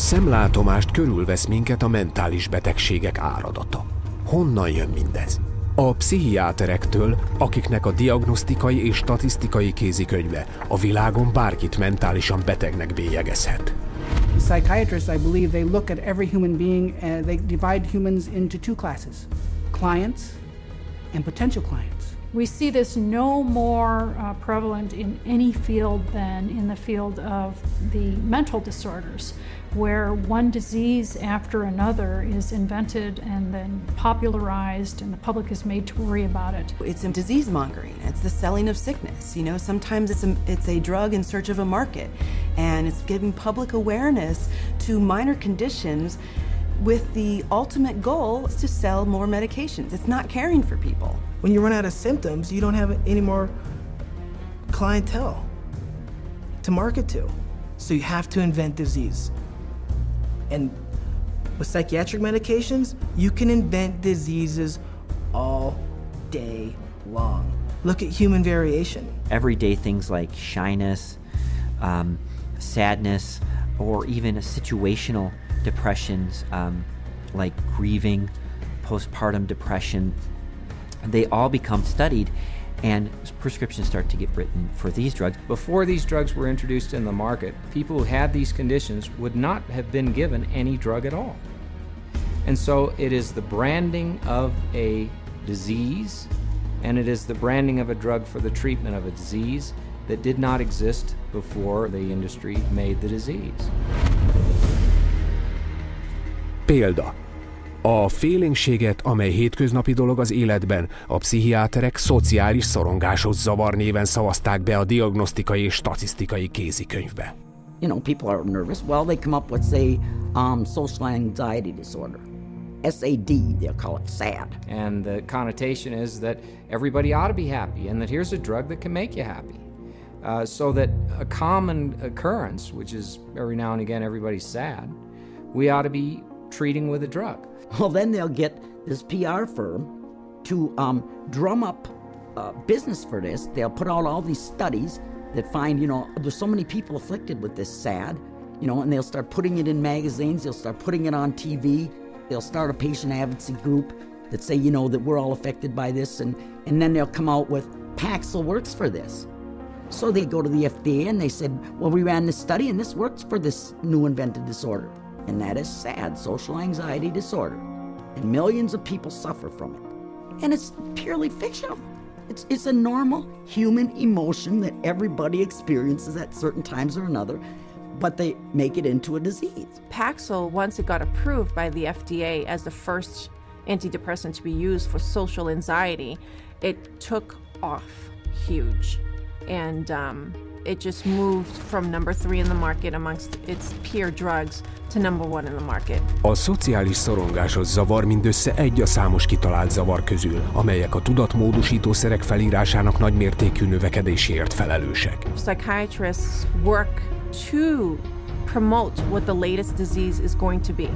Szemlátomást körülvesz minket a mentális betegségek áradata. Honnan jön mindez? A pszichiáterektől, akiknek a diagnosztikai és statisztikai kézikönyve a világon bárkit mentálisan betegnek bélyegezhet. Psychiatrists, I believe, they look at every human being and they divide humans into two classes: clients and potential clients. We see this no more prevalent in any field than in the field of the mental disorders, where one disease after another is invented and then popularized and the public is made to worry about it. It's in disease mongering. It's the selling of sickness. You know, sometimes it's a drug in search of a market, and it's giving public awareness to minor conditions with the ultimate goal is to sell more medications. It's not caring for people. When you run out of symptoms, you don't have any more clientele to market to. So you have to invent disease. And with psychiatric medications, you can invent diseases all day long. Look at human variation. Everyday things like shyness, sadness, or even situational depressions like grieving, postpartum depression, they all become studied and prescriptions start to get written for these drugs. Before these drugs were introduced in the market, people who had these conditions would not have been given any drug at all. And so it is the branding of a disease, and it is the branding of a drug for the treatment of a disease that did not exist before the industry made the disease. Példa. A félénkséget, amely hétköznapi dolog az életben, a pszichiáterek szociális szorongásos zavar néven szavazták be a diagnosztikai és statisztikai kézikönyvbe. You know, people are nervous. Well, they come up with, say, social anxiety disorder. SAD, they'll call it SAD. And the connotation is that everybody ought to be happy and that here's a drug that can make you happy. So that a common occurrence, which is every now and again everybody's sad, we ought to be treating with a drug. Well, then they'll get this PR firm to drum up business for this. They'll put out all these studies that find, you know, there's so many people afflicted with this SAD, you know, and they'll start putting it in magazines, they'll start putting it on TV, they'll start a patient advocacy group that say, you know, that we're all affected by this, and then they'll come out with Paxil works for this. So they go to the FDA and they said, well, we ran this study and this works for this new invented disorder. And that is SAD, social anxiety disorder. And millions of people suffer from it. And it's purely fictional. It's a normal human emotion that everybody experiences at certain times or another, but they make it into a disease. Paxil, once it got approved by the FDA as the first antidepressant to be used for social anxiety, it took off huge. And it just moved from number 3 in the market amongst its peer drugs to number 1 in the market. A szociális szorongásos zavar mindössze egy a számos kitalált zavar közül, amelyek a tudatmódosítószerek felírásának nagymértékű növekedéséért felelősek. Psychiatrists work to promote what the latest disease is going to be.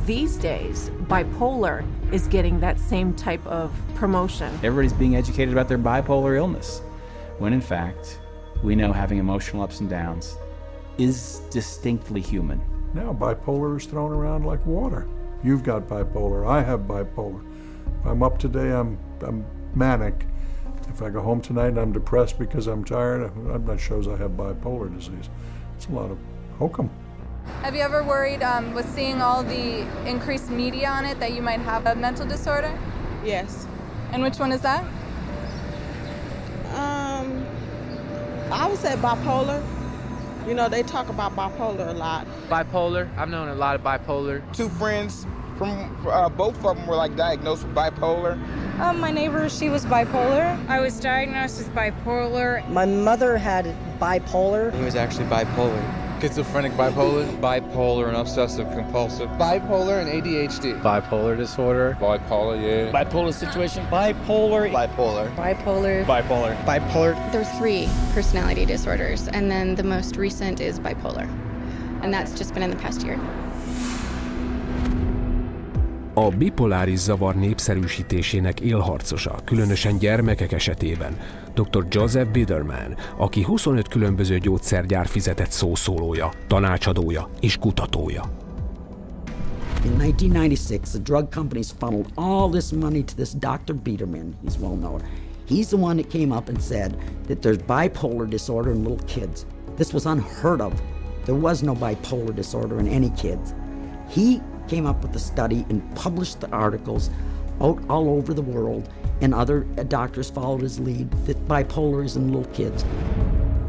These days, bipolar is getting that same type of promotion. Everybody's being educated about their bipolar illness, when in fact, we know having emotional ups and downs is distinctly human. Now bipolar is thrown around like water. You've got bipolar, I have bipolar. If I'm up today, I'm manic. If I go home tonight and I'm depressed because I'm tired, that shows I have bipolar disease. It's a lot of hokum. Have you ever worried with seeing all the increased media on it that you might have a mental disorder? Yes. And which one is that? I would say bipolar. You know, they talk about bipolar a lot. Bipolar, I've known a lot of bipolar. Two friends from both of them were like diagnosed with bipolar. My neighbor, she was bipolar. I was diagnosed with bipolar. My mother had bipolar. He was actually bipolar. Schizophrenic bipolar. Bipolar and obsessive compulsive. Bipolar and ADHD. Bipolar disorder. Bipolar, yeah. Bipolar situation. Bipolar. Bipolar. Bipolar. Bipolar. Bipolar. There's 3 personality disorders, and then the most recent is bipolar. And that's just been in the past year. A bipoláris zavar népszerűsítésének élharcosa, különösen gyermekek esetében dr. Joseph Biederman, aki 25 különböző gyógyszergyár fizetett szószólója, tanácsadója és kutatója. In 1996, the drug companies funneled all this money to this Dr. Biederman. He's well known. He's the one that came up and said that there's bipolar disorder in little kids. This was unheard of. There was no bipolar disorder in any kids. He came up with the study and published the articles out all over the world, and other doctors followed his lead that bipolar is in little kids.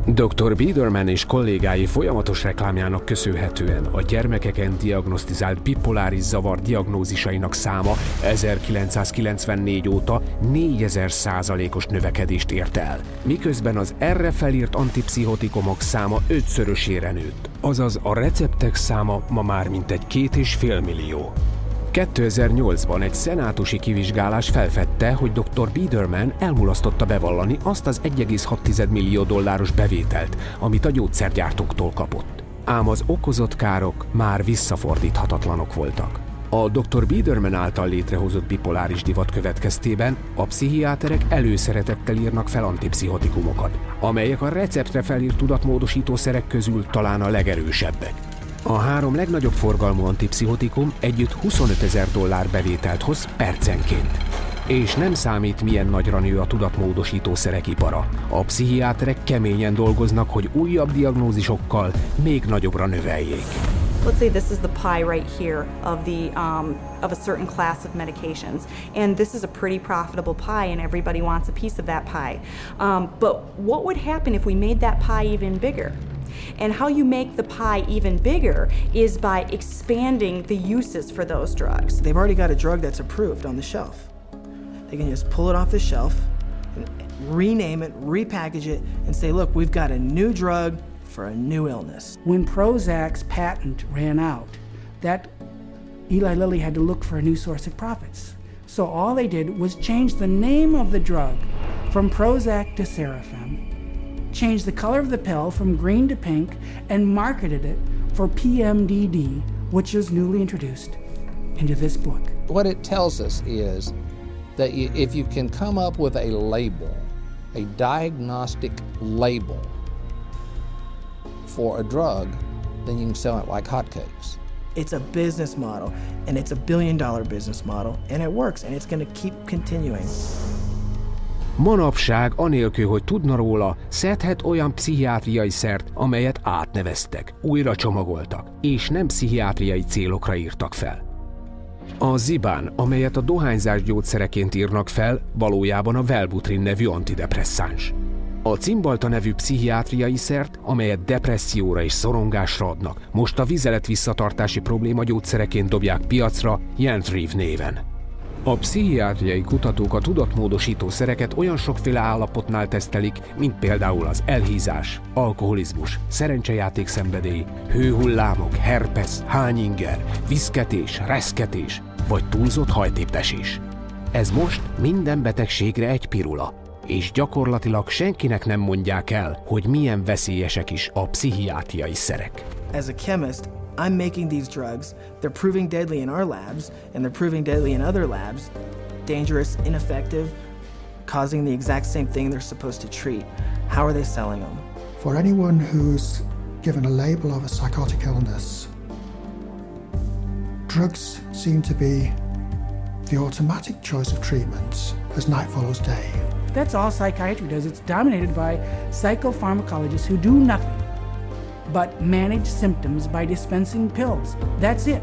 Dr. Biederman és kollégái folyamatos reklámjának köszönhetően a gyermekeken diagnosztizált bipoláris zavar diagnózisainak száma 1994 óta 4000%-os növekedést ért el, miközben az erre felírt antipszichotikumok száma 5-szörösére nőtt, azaz a receptek száma ma már mintegy 2,5 millió. 2008-ban egy szenátusi kivizsgálás felfedte, hogy dr. Biederman elmulasztotta bevallani azt az 1,6 millió dolláros bevételt, amit a gyógyszergyártóktól kapott. Ám az okozott károk már visszafordíthatatlanok voltak. A dr. Biederman által létrehozott bipoláris divat következtében a pszichiáterek előszeretettel írnak fel antipszichotikumokat, amelyek a receptre felírt tudatmódosítószerek közül talán a legerősebbek. A 3 legnagyobb forgalmú antipszichotikum együtt $25,000 bevételt hoz percenként. És nem számít, milyen nagyra nő a tudatmódosítószerek ipara. A pszichiáterek keményen dolgoznak, hogy újabb diagnózisokkal még nagyobbra növeljék. Let's say this is the pie right here of a certain class of medications, and this is a pretty profitable pie, and everybody wants a piece of that pie. But what would happen if we made that pie even bigger? And how you make the pie even bigger is by expanding the uses for those drugs. They've already got a drug that's approved on the shelf. They can just pull it off the shelf, rename it, repackage it, and say, look, we've got a new drug for a new illness. When Prozac's patent ran out, that Eli Lilly had to look for a new source of profits. So all they did was change the name of the drug from Prozac to Serafem, changed the color of the pill from green to pink, and marketed it for PMDD, which was newly introduced into this book. What it tells us is that if you can come up with a label, a diagnostic label for a drug, then you can sell it like hotcakes. It's a business model, and it's $1 billion business model, and it works, and it's going to keep continuing. Manapság, anélkül, hogy tudna róla, szedhet olyan pszichiátriai szert, amelyet átneveztek, újra csomagoltak, és nem pszichiátriai célokra írtak fel. A Zibán, amelyet a dohányzás gyógyszereként írnak fel, valójában a Wellbutrin nevű antidepresszáns. A Cymbalta nevű pszichiátriai szert, amelyet depresszióra és szorongásra adnak, most a vizelet-visszatartási probléma gyógyszereként dobják piacra Jentriv néven. A pszichiátriai kutatók a tudatmódosító szereket olyan sokféle állapotnál tesztelik, mint például az elhízás, alkoholizmus, szerencsejátékszenvedély, hőhullámok, herpes, hányinger, viszketés, reszketés vagy túlzott hajtépdesés. Ez most minden betegségre egy pirula, és gyakorlatilag senkinek nem mondják el, hogy milyen veszélyesek is a pszichiátriai szerek. As a chemist, I'm making these drugs, they're proving deadly in our labs, and they're proving deadly in other labs, dangerous, ineffective, causing the exact same thing they're supposed to treat. How are they selling them? For anyone who's given a label of a psychotic illness, drugs seem to be the automatic choice of treatment as night follows day. That's all psychiatry does. It's dominated by psychopharmacologists who do nothing but manage symptoms by dispensing pills. That's it.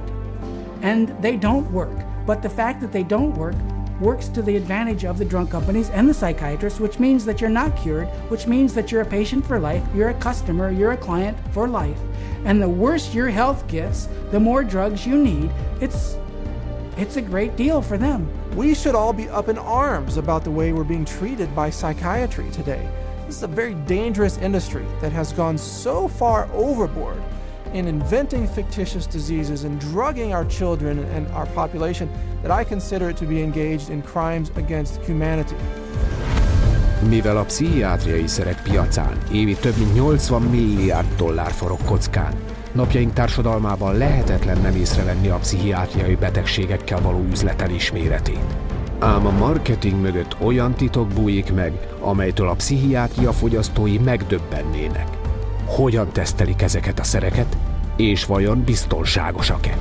And they don't work. But the fact that they don't work works to the advantage of the drug companies and the psychiatrists, which means that you're not cured, which means that you're a patient for life, you're a customer, you're a client for life. And the worse your health gets, the more drugs you need. It's a great deal for them. We should all be up in arms about the way we're being treated by psychiatry today. This is a very dangerous industry that has gone so far overboard in inventing fictitious diseases and drugging our children and our population that I consider it to be engaged in crimes against humanity. Mivel a pszichiátriai szerek piacán évi több mint $80 milliárd forog kockán, Napjaink társadalmában lehetetlen nem észrevenni a pszichiátriai betegségekkel való üzletelés méretét. Ám a marketing mögött olyan titok bújik meg, amelytől a pszichiátria fogyasztói megdöbbennének. Hogyan tesztelik ezeket a szereket, és vajon biztonságosak-e?